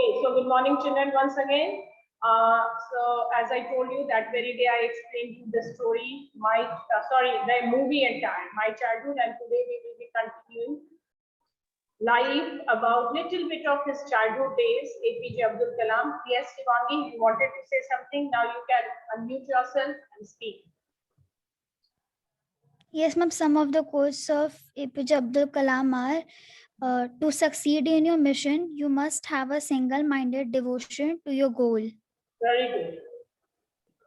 Okay, so good morning, children, once again. So as I told you, that very day I explained you the story, the movie entire, My Childhood, and today we will be continuing live about little bit of his childhood days, APJ Abdul Kalam. Yes, Shivangi, you wanted to say something. Now you can unmute yourself and speak. Yes, ma'am. Some of the quotes of APJ Abdul Kalam are, to succeed in your mission, you must have a single-minded devotion to your goal. Very good.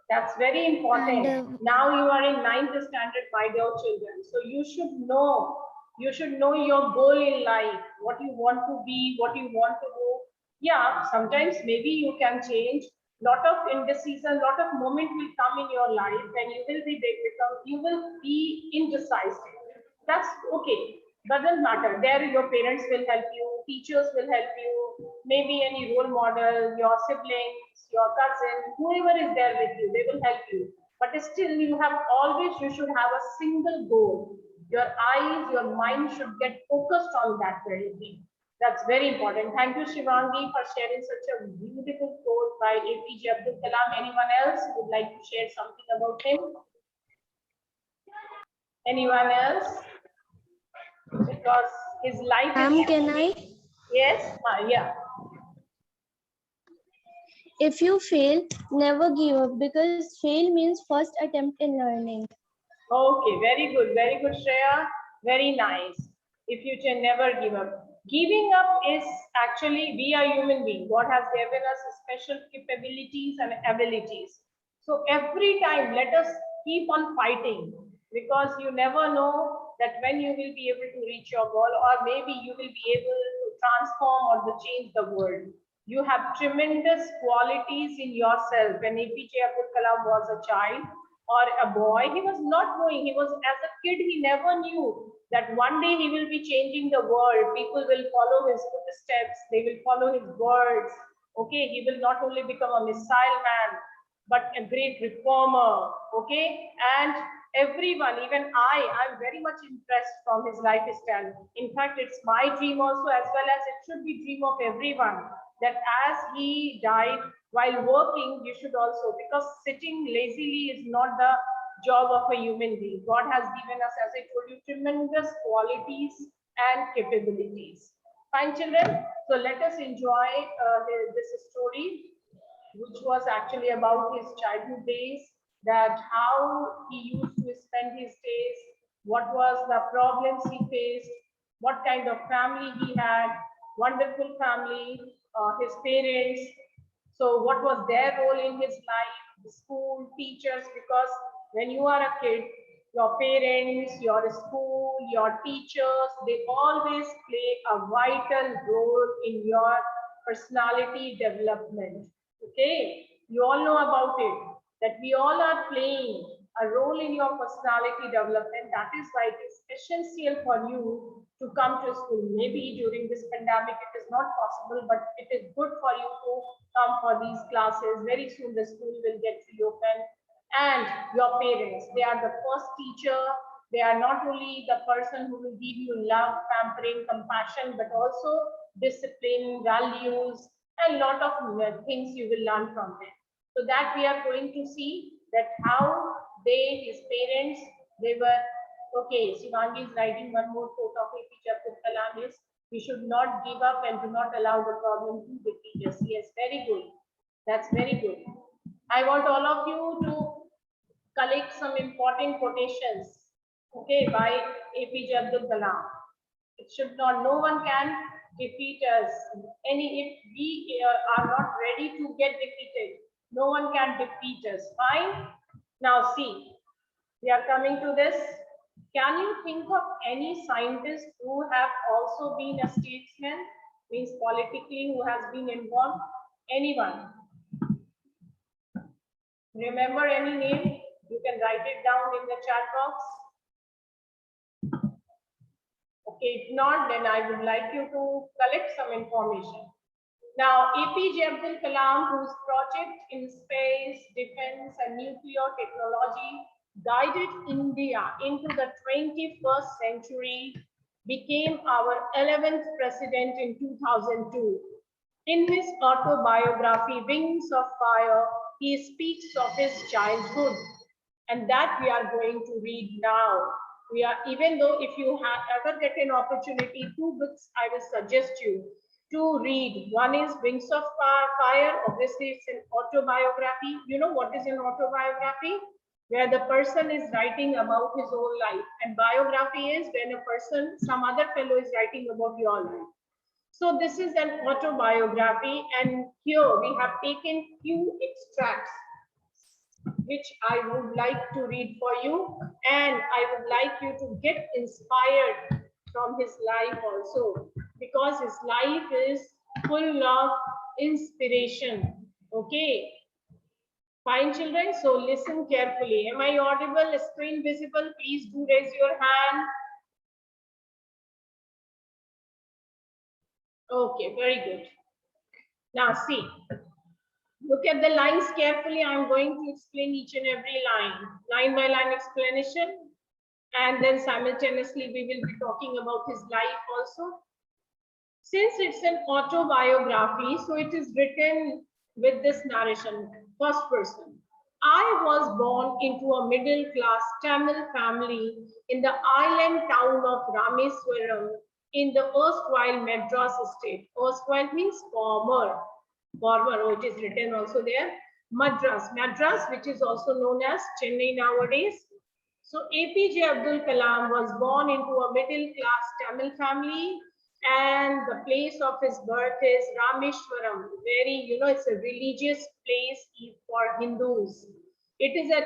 That's very important. And Now you are in 9th standard, my dear children. So you should know your goal in life, what you want to be, what you want to do. Yeah, sometimes maybe you can change. Lot of indecision, lot of moment will come in your life and you will be indecisive. That's okay. Doesn't matter. There your parents will help you, teachers will help you, maybe any role model, your siblings, your cousin, whoever is there with you, they will help you. But still you should have a single goal. Your eyes, your mind should get focused on that very thing. That's very important. Thank you, Shivangi, for sharing such a beautiful quote by APJ Abdul Kalam. Anyone else would like to share something about him? Anyone else? Because his life is... Can I? Yes? Yeah. If you fail, never give up, because fail means first attempt in learning. Okay, very good, Shreya. Very nice. If you can never give up. Giving up is actually, we are human beings. God has given us special capabilities and abilities. So every time, let us keep on fighting, because you never know that when you will be able to reach your goal, or maybe you will be able to transform or to change the world. You have tremendous qualities in yourself. When APJ Abdul Kalam was a child or a boy, he was not knowing. He was, as a kid, he never knew that one day he will be changing the world. People will follow his footsteps. They will follow his words. Okay, he will not only become a missile man, but a great reformer. Okay, and everyone, even I'm very much impressed from his lifestyle. In fact, it's my dream also, as well as it should be dream of everyone, that as he died while working, you should also, because sitting lazily is not the job of a human being. God has given us, as I told you, tremendous qualities and capabilities. Fine, children. So let us enjoy this story, which was actually about his childhood days, that how he used to spend his days, what was the problems he faced, what kind of family he had, wonderful family, his parents. So what was their role in his life, the school, teachers, because when you are a kid, your parents, your school, your teachers, they always play a vital role in your personality development. Okay, you all know about it, that we all are playing a role in your personality development. That is why it is essential for you to come to school. Maybe during this pandemic it is not possible, but it is good for you to come for these classes. Very soon the school will get reopened. And your parents, they are the first teacher. They are not only the person who will give you love, pampering, compassion, but also discipline, values, and a lot of things you will learn from them. So that we are going to see that how his parents, they were, okay, Shivangi is writing one more quote of APJ Abdul Kalam is, we should not give up and do not allow the problem to defeat us. Yes, very good. That's very good. I want all of you to collect some important quotations, okay, by APJ Abdul Kalam. It should not, no one can defeat us. If we are not ready to get defeated, no one can defeat us. Fine. Now see, we are coming to this. Can you think of any scientist who have also been a statesman, means politically, who has been involved? Anyone? Remember any name? You can write it down in the chat box. Okay, if not, then I would like you to collect some information. Now, APJ Abdul Kalam, whose project in space, defense, and nuclear technology guided India into the 21st century, became our 11th president in 2002. In his autobiography, Wings of Fire, he speaks of his childhood, and that we are going to read now. We are, even though if you have ever get an opportunity, two books I will suggest you to read. One is Wings of Fire. Obviously, it's an autobiography. You know what is an autobiography? Where the person is writing about his own life, and biography is when a person, some other fellow is writing about your life. So this is an autobiography, and here we have taken few extracts which I would like to read for you, and I would like you to get inspired from his life also, because his life is full of inspiration. Okay, fine children, so listen carefully. Am I audible? Screen visible? Please do raise your hand. Okay, very good. Now see, look at the lines carefully. I'm going to explain each and every line by line explanation. And then simultaneously, we will be talking about his life also. Since it's an autobiography, so it is written with this narration, first person. I was born into a middle class Tamil family in the island town of Rameswaram in the erstwhile Madras state. Erstwhile means former. Former, oh, it is written also there. Madras, which is also known as Chennai nowadays. So APJ Abdul Kalam was born into a middle class Tamil family, and the place of his birth is Rameshwaram. Very, it's a religious place for Hindus. It is an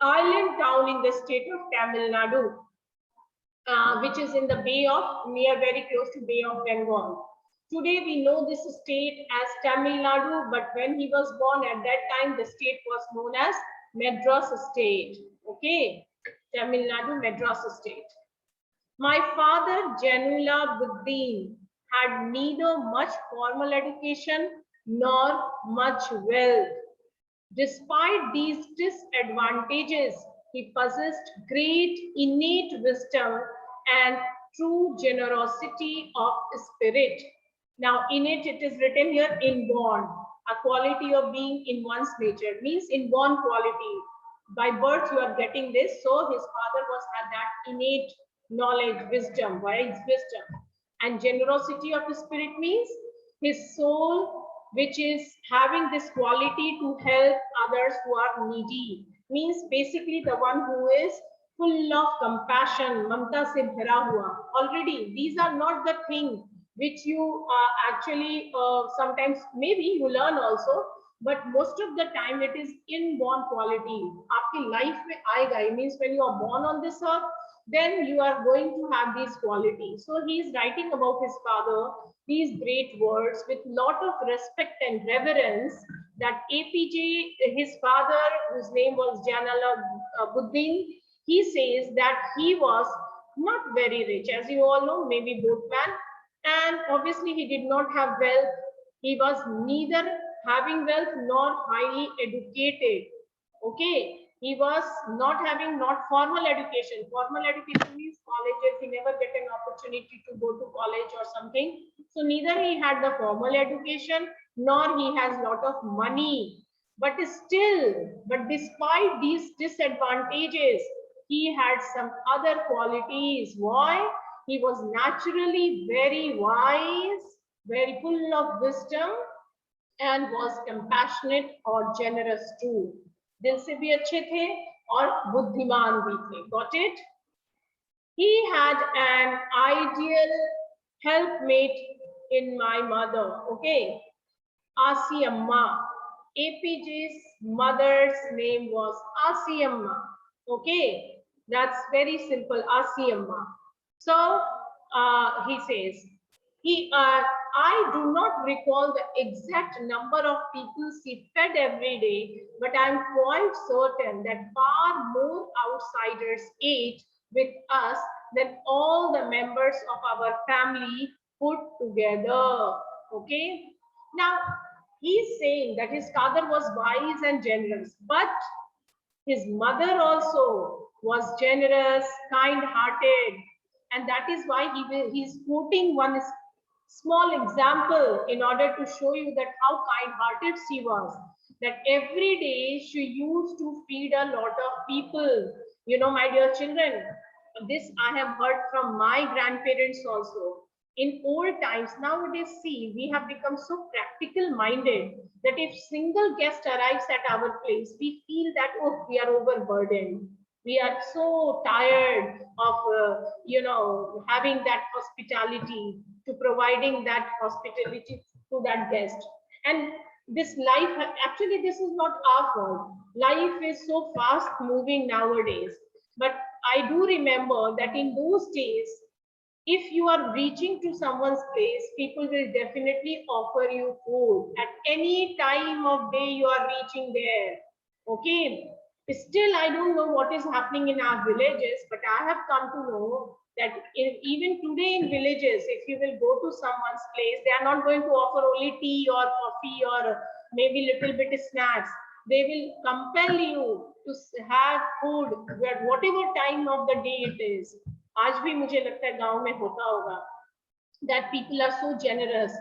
island town in the state of Tamil Nadu, which is in the very close to Bay of Bengal. Today we know this state as Tamil Nadu, but when he was born at that time, the state was known as Madras state. Okay, Tamil Nadu, Madras state. My father, Janula Buddin, had neither much formal education nor much wealth. Despite these disadvantages, he possessed great innate wisdom and true generosity of spirit. Now, innate, it is written here, inborn, a quality of being in one's nature, means inborn quality. By birth, you are getting this. So his father had that innate knowledge, wisdom, wise wisdom. And generosity of spirit means his soul, which is having this quality to help others who are needy, means basically the one who is full of compassion, mamta se bhara hua. Already, these are not the things which you actually sometimes maybe you learn also, but most of the time it is inborn quality. Aapki life mein aayega, it means when you are born on this earth, then you are going to have these qualities. So he is writing about his father, these great words with lot of respect and reverence, that APJ, his father, whose name was Janala Buddin, he says that he was not very rich, as you all know, maybe both man, and obviously he did not have wealth. He was neither having wealth nor highly educated. Okay, he was not formal education. Formal education means colleges. He never get an opportunity to go to college or something. So neither he had the formal education nor he has lot of money. But despite these disadvantages, he had some other qualities. Why? He was naturally very wise, very full of wisdom, and was compassionate और generous too. दिल से भी अच्छे थे और बुद्धिमान भी थे. Got it? He had an ideal helpmate in my mother. Okay, Asi Amma. APJ's mother's name was Asi Amma. Okay, that's very simple, Asi Amma. So he says, I do not recall the exact number of people she fed every day, but I'm quite certain that far more outsiders ate with us than all the members of our family put together. Okay. Now, he's saying that his father was wise and generous, but his mother also was generous, kind-hearted, and that is why he's quoting one small example in order to show you that how kind-hearted she was. That every day she used to feed a lot of people. You know, my dear children, this I have heard from my grandparents also. In old times, nowadays, see, we have become so practical minded that if single guest arrives at our place, we feel that, oh, we are overburdened. We are so tired of, having that hospitality, to providing that hospitality to that guest. And this life, actually, this is not our fault. Life is so fast moving nowadays. But I do remember that in those days, if you are reaching to someone's place, people will definitely offer you food at any time of day you are reaching there. Okay. Still, I don't know what is happening in our villages, but I have come to know that even today in villages, if you will go to someone's place, they are not going to offer only tea or coffee or maybe little bit of snacks. They will compel you to have food at whatever time of the day it is. आज भी मुझे लगता है गांव में होता होगा, that people are so generous,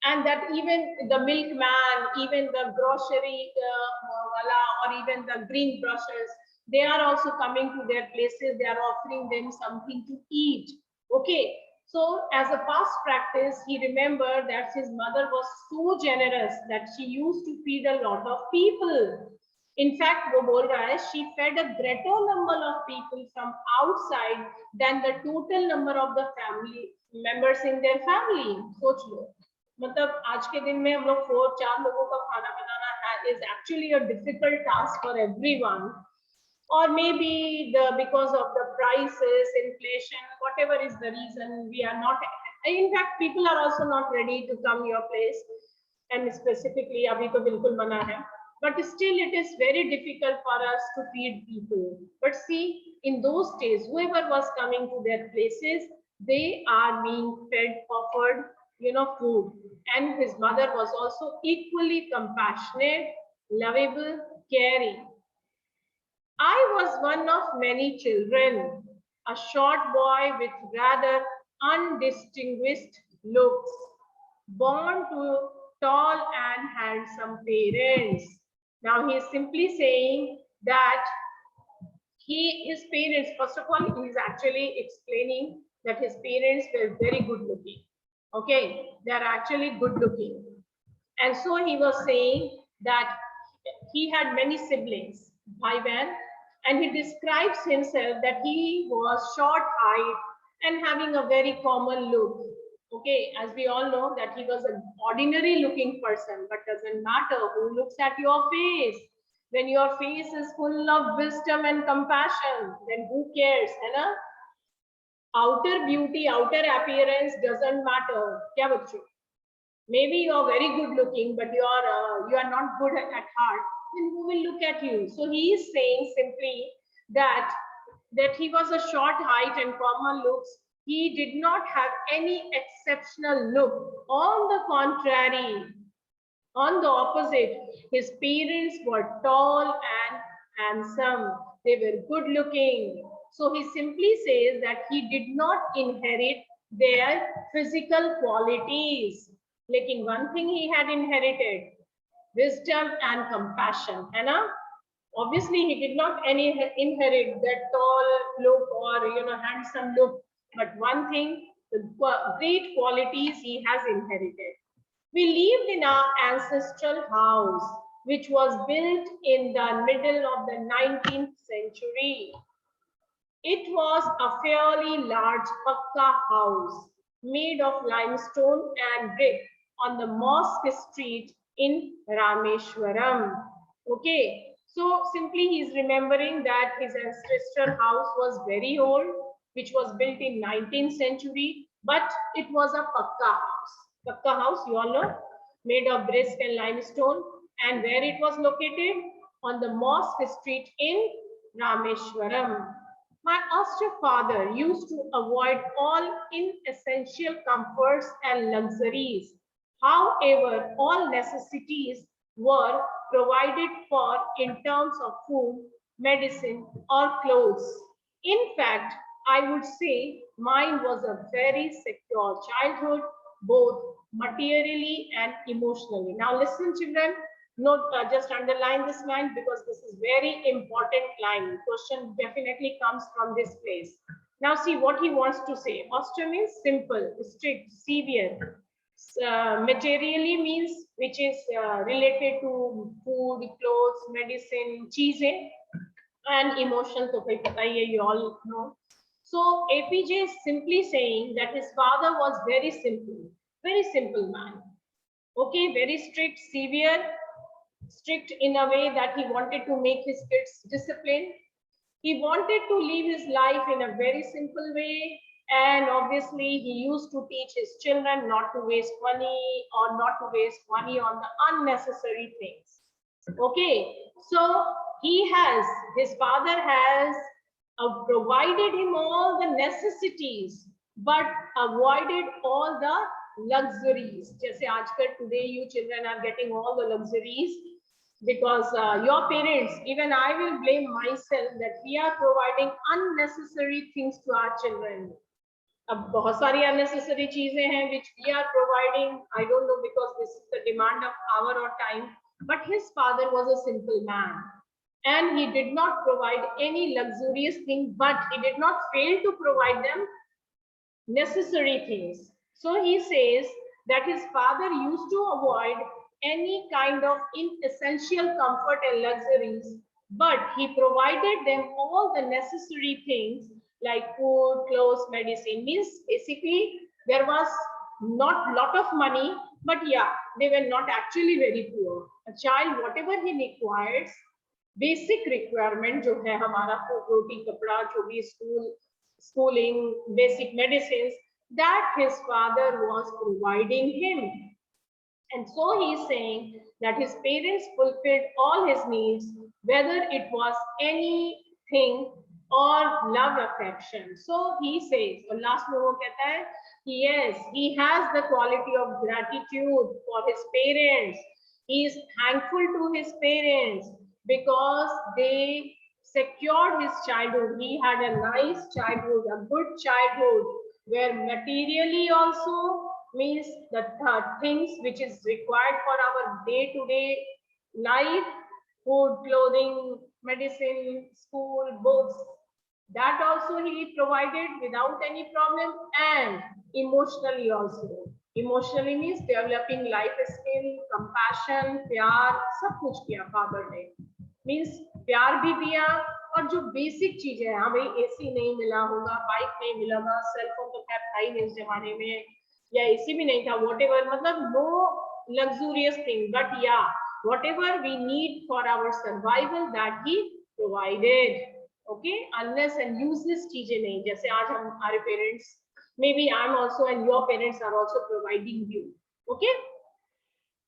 and that even the milkman, even the grocery wala, or even the green grocers, they are also coming to their places. They are offering them something to eat. Okay, so as a past practice, he remembered that his mother was so generous that she used to feed a lot of people. In fact, वो बोल रहा है, she fed a greater number of people from outside than the total number of the family members in their family. सोच लो, मतलब आज के दिन में हम लोग 4 लोगों का खाना बनाना is actually a difficult task for everyone. Or maybe because of the prices, inflation, whatever is the reason, we are not. In fact, people are also not ready to come your place, and specifically, abhi to bilkul mana hai. But still, it is very difficult for us to feed people. But see, in those days, whoever was coming to their places, they are being fed, offered, food. And his mother was also equally compassionate, lovable, caring. I was one of many children, a short boy with rather undistinguished looks, born to tall and handsome parents. Now he is simply saying that his parents, first of all, he is actually explaining that his parents were very good looking. Okay, they are actually good looking. And so he was saying that he had many siblings, bhai behan, and he describes himself that he was short height and having a very common look. Okay, as we all know that he was an ordinary looking person, but doesn't matter who looks at your face. When your face is full of wisdom and compassion, then who cares, है ना? Outer beauty, outer appearance doesn't matter. क्या बच्चों? Maybe you are very good looking, but you are not good at heart. Then who will look at you? So he is saying simply that he was a short height and common looks. He did not have any exceptional look. On the contrary, on the opposite, his parents were tall and handsome. They were good looking. So he simply says that he did not inherit their physical qualities. Lekin one thing he had inherited, wisdom and compassion, है ना? Obviously, he did not inherit that tall look or handsome look, but one thing, the great qualities he has inherited. We lived in our ancestral house, which was built in the middle of the 19th century. It was a fairly large pakka house made of limestone and brick on the Mosque Street in Rameshwaram. Okay, so simply he's remembering that his ancestral house was very old, which was built in 19th century, but it was a pakka house. Pakka house, you all know, made of brick and limestone, and where it was located? On the Mosque Street in Rameshwaram. My austere father used to avoid all inessential comforts and luxuries. However, all necessities were provided for in terms of food, medicine, or clothes. In fact, I would say mine was a very secure childhood both materially and emotionally. Now listen, children, note, just underline this line because this is very important line. Question definitely comes from this place. Now see what he wants to say. Austere means simple, strict, severe. Materially means which is related to food, clothes, medicine, cheese, and emotion. So you all know. So APJ is simply saying that his father was very simple man. Okay, very strict, severe, strict in a way that he wanted to make his kids disciplined. He wanted to live his life in a very simple way. And obviously, he used to teach his children not to waste money or not to waste money on the unnecessary things. Okay, so his father has provided him all the necessities, but avoided all the luxuries. जैसे आजकल today you children are getting all the luxuries because your parents, even I will blame myself that we are providing unnecessary things to our children. अब बहुत सारी unnecessary चीजें हैं which we are providing. I don't know because this is the demand of hour or time. But his father was a simple man, and he did not provide any luxurious thing, but he did not fail to provide them necessary things. So he says that his father used to avoid any kind of inessential comfort and luxuries, but he provided them all the necessary things like food, clothes, medicine. Means basically there was not lot of money, but yeah, they were not actually very poor. A child, whatever he requires, basic requirement जो है हमारा रोटी कपड़ा जो भी schooling, basic medicines, that his father was providing him. And so he is saying that his parents fulfilled all his needs, whether it was anything or love affection. So he says, और last में वो कहता है, yes, he has the quality of gratitude for his parents. He is thankful to his parents because they secured his childhood. He had a nice childhood, a good childhood, where materially also means the things which is required for our day-to-day life, food, clothing, medicine, school, books, that also he provided without any problem. And emotionally also. Emotionally means developing life skill, compassion, प्यार, सब कुछ किया father ने. Means प्यार भी दिया और जो बेसिक चीजें हैं, हाँ भाई एसी नहीं मिला होगा, बाइक नहीं मिला होगा, सेलफोन तो खैर था ही नहीं इस जमाने में, या एसी भी नहीं था, whatever, मतलब no luxurious thing, but yeah, whatever we need for our survival, that he provided. Okay, unless and useless चीजें नहीं, जैसे आज हम हमारे parents, maybe I'm also and your parents are also providing you. Okay,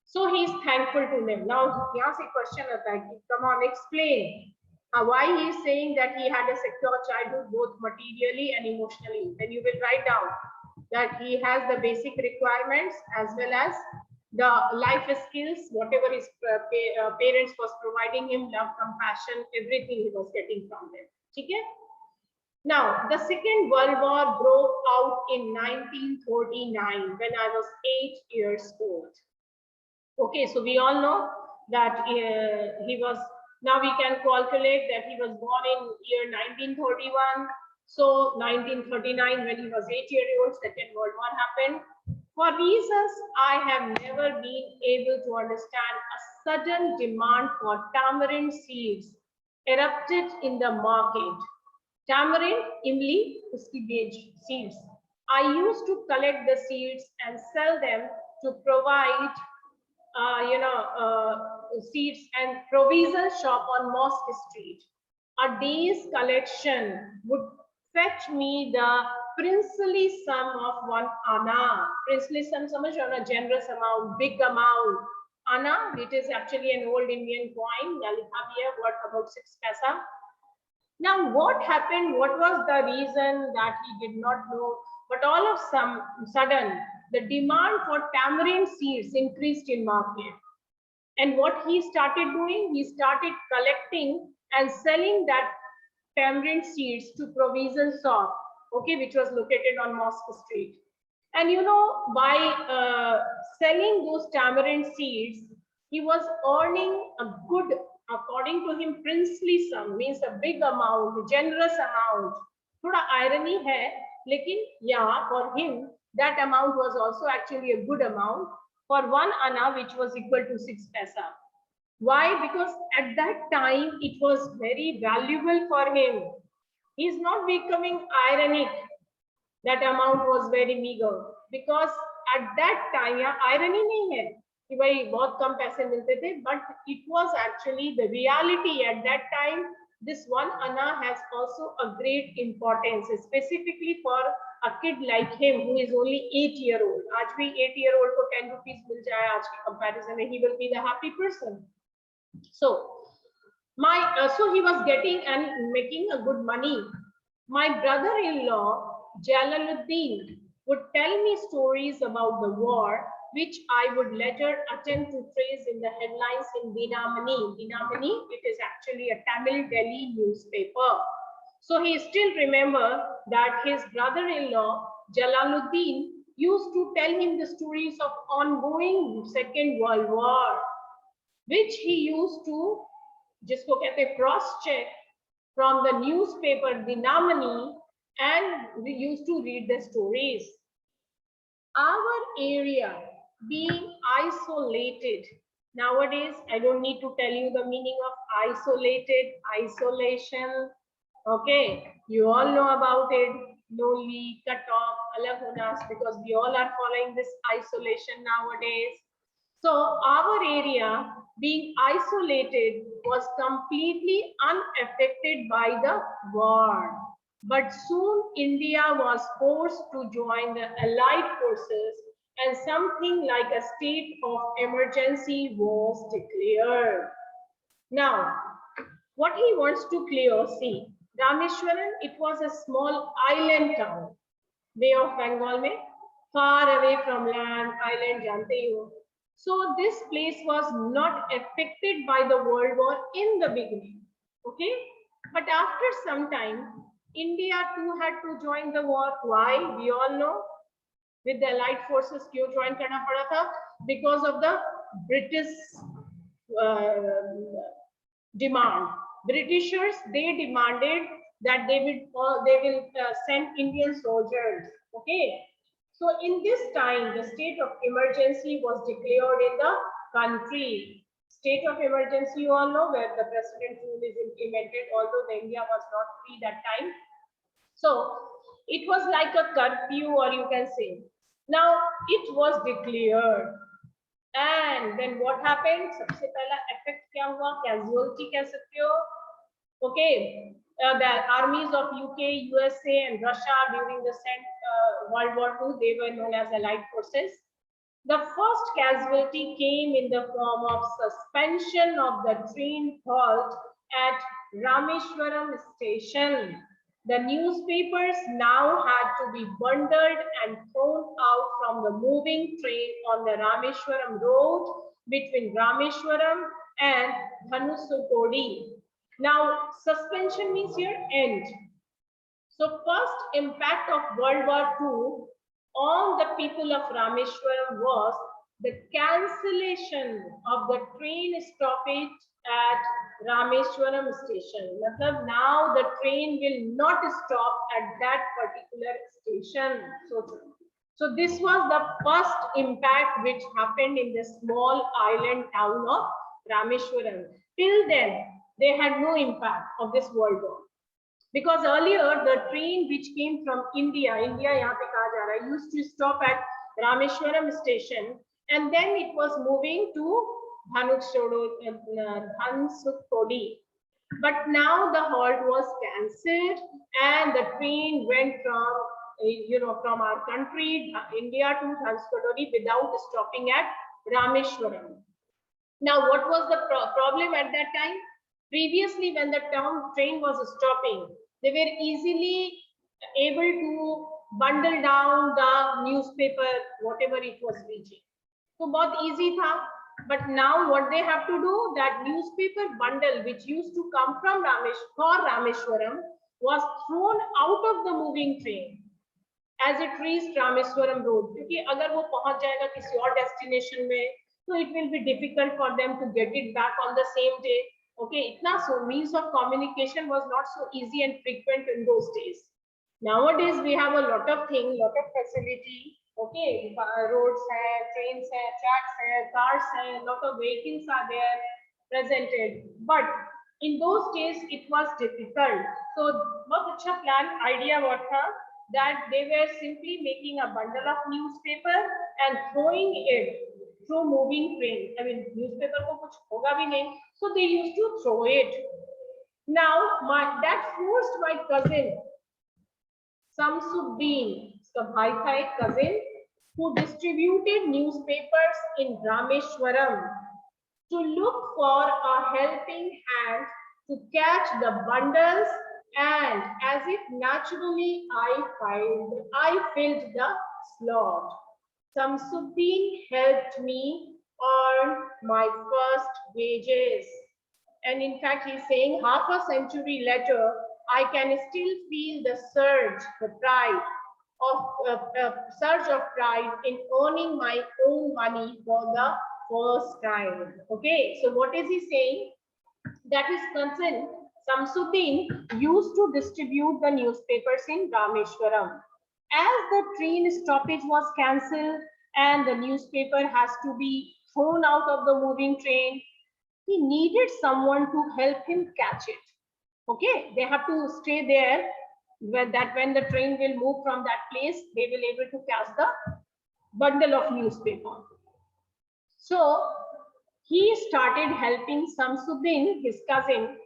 so he is thankful to them. Now यहाँ से question आता है कि come on, explain why he is saying that he had a secure childhood both materially and emotionally. Then you will write down that he has the basic requirements as well as the life skills, whatever his parents was providing him, love, compassion, everything he was getting from them. Okay? Now, the Second World War broke out in 1939 when I was 8 years old. Okay, so we all know that he was, now we can calculate that he was born in year 1931. So 1939, when he was 8 years old, Second World War happened. For reasons I have never been able to understand, a sudden demand for tamarind seeds erupted in the market. Tamarind, imli, uski beej, seeds. I used to collect the seeds and sell them to provide, seeds and provision shop on Mosque Street. A day's collection would fetch me the princely sum of 1 anna. Princely sum, samajh rahe ho na, generous amount, big amount. Anna, it is actually an old Indian coin. Ya likha bhi hai, worth about 6 paisa. Now, what happened? What was the reason that he did not know? But all of some sudden, the demand for tamarind seeds increased in market. And what he started doing, he started collecting and selling that tamarind seeds to provision shop, okay, which was located on Mosque Street. And you know, by selling those tamarind seeds, he was earning a good, according to him, princely sum, means a big amount, generous amount. थोड़ा irony है, लेकिन yeah, for him, that amount was also actually a good amount for 1 anna, which was equal to 6 paisa. Why? Because at that time, it was very valuable for him. He is not becoming ironic that amount was very meager, because at that time यहाँ irony नहीं है कि भाई बहुत कम पैसे मिलते थे, but it was actually the reality at that time. This 1 anna has also a great importance, specifically for a kid like him who is only 8-year-old. आज भी 8-year-old को 10 rupees मिल जाए आज के comparison में, he will be the happy person. So so he was getting and making a good money. My brother-in-law Jalaluddin would tell me stories about the war, which I would later attempt to trace in the headlines in Dinamani. Dinamani, it is actually a Tamil Delhi newspaper. So he still remember that his brother-in-law Jalaluddin used to tell him the stories of ongoing Second World War, which he used to, जिसको कहते हैं, cross check from the newspaper Dinamani, and we used to read the stories. Our area being isolated, nowadays I don't need to tell you the meaning of isolated, isolation. Okay, you all know about it. Lonely, cut off, alag hona, because we all are following this isolation nowadays. So our area being isolated was completely unaffected by the war. But soon India was forced to join the Allied forces, and something like a state of emergency was declared. Now, what he wants to clear, see, Rameshwaram, it was a small island town, Bay of Bengal mein, far away from land, island, jante hi ho. So this place was not affected by the World War in the beginning, okay? But after some time, India too had to join the war. Why? We all know. With the Allied forces, क्यों join करना पड़ा था? Because of the British demand. Britishers, they demanded that they will send Indian soldiers. Okay. So in this time, the state of emergency was declared in the country. State of emergency, you all know, where the president rule is implemented, although the India was not free that time. So it was like a curfew, or you can say. Now it was declared. And then what happened? सबसे पहला effect क्या हुआ? Casualty कह सकते हो. Okay, the armies of UK, USA, and Russia during the World War II, they were known as Allied forces. The first casualty came in the form of suspension of the train halt at Rameshwaram station. The newspapers now had to be bundled and thrown out from the moving train on the Rameshwaram road between Rameshwaram and Dhanusukodi. Now, suspension means here end. So, first impact of World War II on the people of Rameshwaram was the cancellation of the train stoppage at Rameshwaram station. Matlab, now the train will not stop at that particular station. So this was the first impact which happened in the small island town of Rameshwaram. Till then, they had no impact of this World War. Because earlier, the train which came from India yahan pe kaha ja raha hai, used to stop at Rameshwaram station, and then it was moving to Dhanusukodi. But now the halt was cancelled, and the train went from our country, India, to Dhanusukodi without stopping at Rameshwaram. Now, what was the problem at that time? Previously, when the train was stopping, they were easily able to bundle down the newspaper, whatever it was reaching. So, बहुत easy था. But now what they have to do, that newspaper bundle which used to come from Rameshwaram was thrown out of the moving train. as it reached Rameswaram road, क्योंकि अगर वो पहुंच जाएगा किसी और destination में, so it will be difficult for them to get it back on the same day. Okay, itna so means of communication was not so easy and frequent in those days. Nowadays we have a lot of things, lot of facility. Okay, roads hai, trains hai, tracks hai, cars hai, lot of vehicles are there presented. But in those days it was difficult. So बहुत अच्छा plan idea what था that they were simply making a bundle of newspaper and throwing it through moving train. I mean newspaper को कुछ होगा भी नहीं, so they used to throw it. Now that forced my cousin Samsuddin, उसका भाई था एक cousin, who distributed newspapers in Rameshwaram, to look for a helping hand to catch the bundles, and as if naturally I filled the slot. Samsuddin helped me earn my first wages. And in fact, he's saying half a century later, I can still feel the surge, the pride surge of pride in earning my own money for the first time. Okay, so what is he saying? That his cousin Samsuddin used to distribute the newspapers in Rameshwaram. As the train stoppage was cancelled and the newspaper has to be thrown out of the moving train, he needed someone to help him catch it. Okay, they have to stay there when the train will move from that place, they will able to catch the bundle of newspaper. So he started helping Samsuddin, his cousin,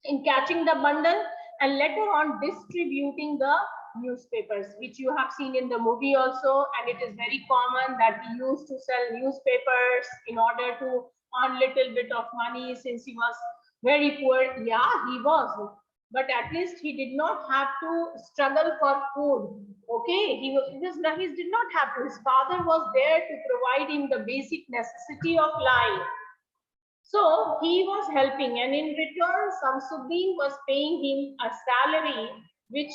in catching the bundle and later on distributing the newspapers, which you have seen in the movie also. And it is very common that he used to sell newspapers in order to earn little bit of money since he was very poor. Yeah, he was, but at least he did not have to struggle for food. Okay, he did not have to. His father was there to provide him the basic necessity of life. So he was helping, and in return, Samsuddin was paying him a salary, which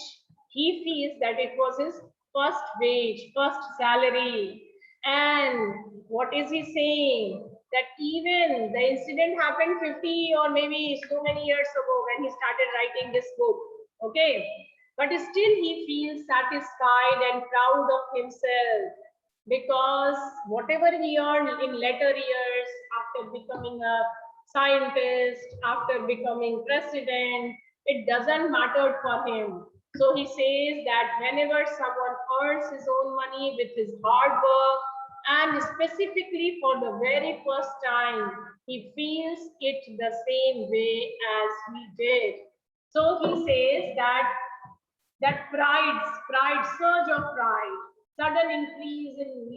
he feels that it was his first wage, first salary. And what is he saying? That even the incident happened 50 or maybe so many years ago when he started writing this book. Okay, but still he feels satisfied and proud of himself, because whatever he earned in later years after becoming a scientist, after becoming president, it doesn't matter for him. So he says that whenever someone earns his own money with his hard work, and specifically for the very first time, he feels it the same way as we did. So he says that pride, surge of pride, sudden increase in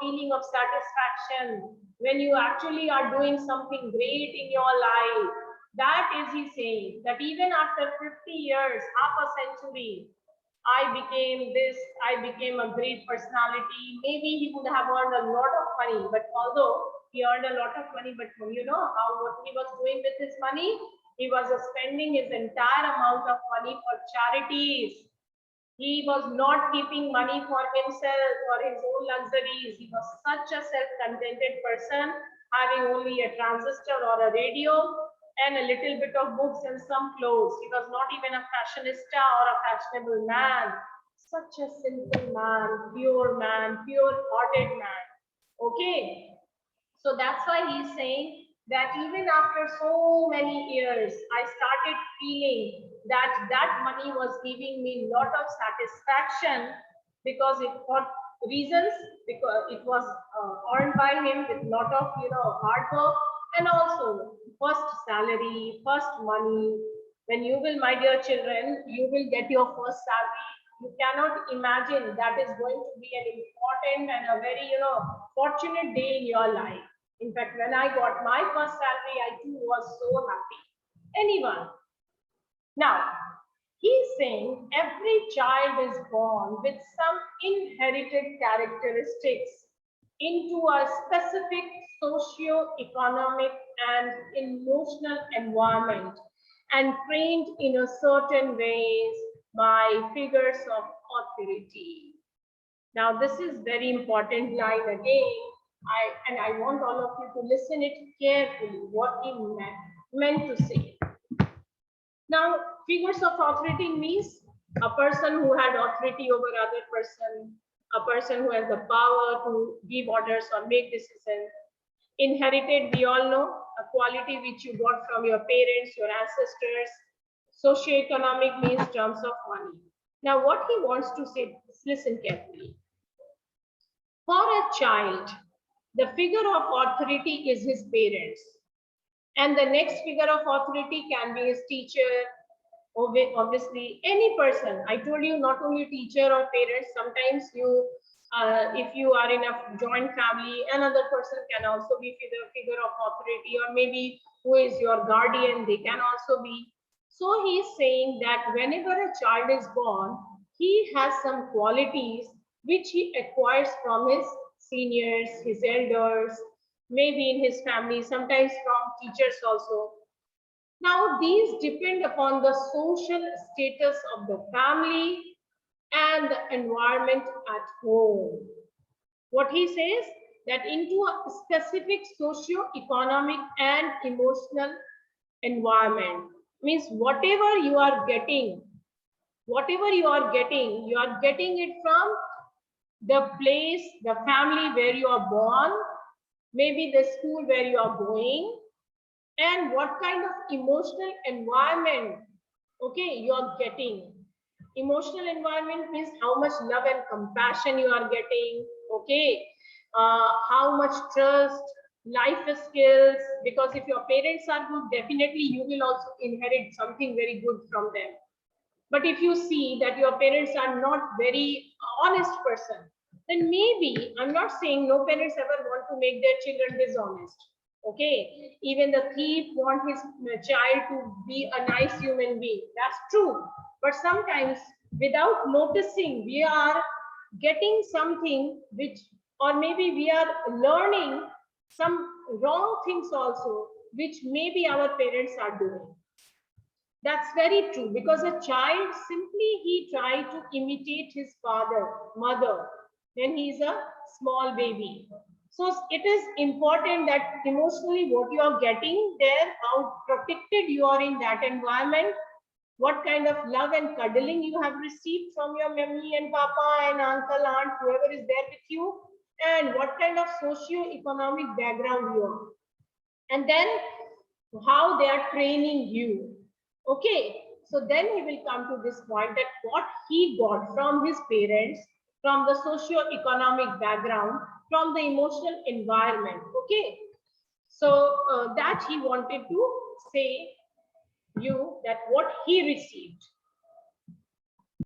feeling of satisfaction when you actually are doing something great in your life. That is he saying that even after 50 years, half a century, I became this, I became a great personality. Maybe he would have earned a lot of money, but although he earned a lot of money, but what he was doing with his money? He was spending his entire amount of money for charities. He was not keeping money for himself or his own luxuries. He was such a self-contented person, having only a transistor or a radio and a little bit of books and some clothes. He was not even a fashionista or a fashionable man. Such a simple man, pure-hearted man. Okay. So that's why he's saying that even after so many years, I started feeling that money was giving me a lot of satisfaction, because for reasons, because it was earned by him with lot of hard work, and also first salary, first money. When you will, my dear children, you will get your first salary, you cannot imagine that is going to be an important and a very fortunate day in your life. In fact, when I got my first salary, I too was so happy. Anyone. Now, he's saying every child is born with some inherited characteristics into a specific socio-economic and emotional environment, and trained in a certain ways by figures of authority. Now, this is very important line again. I want all of you to listen it carefully, what he meant to say. Now, figures of authority means a person who had authority over other person, a person who has the power to give orders or make decisions. Inherited, we all know, a quality which you got from your parents, your ancestors. Socioeconomic means terms of money. Now, what he wants to say, listen carefully. For a child, the figure of authority is his parents. And the next figure of authority can be his teacher, obviously any person. I told you not only teacher or parents, sometimes you, if you are in a joint family, another person can also be the figure of authority, or maybe who is your guardian, they can also be. So he is saying that whenever a child is born, he has some qualities which he acquires from his seniors, his elders, maybe in his family, sometimes from teachers also. Now, these depend upon the social status of the family and the environment at home. What he says, that into a specific socio-economic and emotional environment, means whatever you are getting, you are getting it from the place, the family where you are born, maybe the school where you are going, and what kind of emotional environment, okay, you are getting. Emotional environment means how much love and compassion you are getting, okay, how much trust, life skills, because if your parents are good, definitely you will also inherit something very good from them. But if you see that your parents are not very honest person, then maybe, I'm not saying no parents ever want to make their children dishonest. Okay, even the thief want his child to be a nice human being. That's true. But sometimes without noticing, we are getting something which, or maybe we are learning some wrong things also, which maybe our parents are doing. That's very true, because a child simply he try to imitate his father, mother when he is a small baby. So it is important that emotionally what you are getting there, how protected you are in that environment, what kind of love and cuddling you have received from your mommy and papa and uncle, aunt, whoever is there with you, and what kind of socio-economic background you are. And then how they are training you. Okay, so then he will come to this point that what he got from his parents, from the socio-economic background, from the emotional environment. Okay, so that he wanted to say you that what he received.